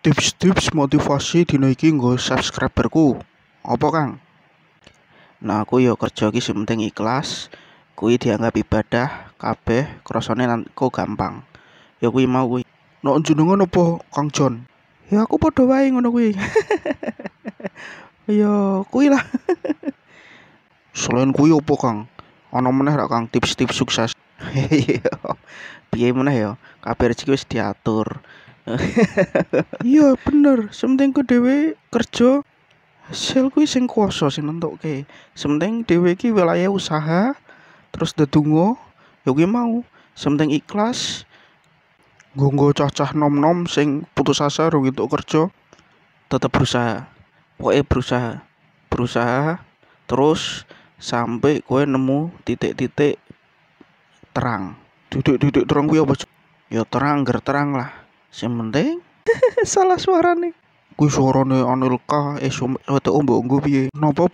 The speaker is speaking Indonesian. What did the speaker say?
Tips-tips motivasi dina iki nggo subscriberku. Apa, Kang? Nah, aku ya kerja iki sing penting ikhlas. Kuwi dianggap ibadah kabeh krasane kok gampang. Ya kuwi mau kuwi. Nek jenengan apa, Kang John? Ya aku padha wae ngono kuwi. Ya kuwi lah. Selain kuwi apa, Kang? Ana meneh ra, Kang, tips-tips sukses? Iya. Piye meneh ya? Kabeh rezeki wis diatur. Iya bener, sementing ku dhewe kerja hasil kuwi sing kuwasa sing nentukke. Sementing dhewe iki wilayah usaha terus ndedonga ya kuwi mau. Sementing ikhlas nggo cacah nom-nom sing putus asa rung entuk kerja tetep berusaha. Pokoke berusaha terus sampai kowe nemu titik-titik terang. Titik-titik terang kuwi apa? Ya terang lah. Sing penting salah suarane. Kuwi suarane Anelka, wetuk mbok nggo piye? Napa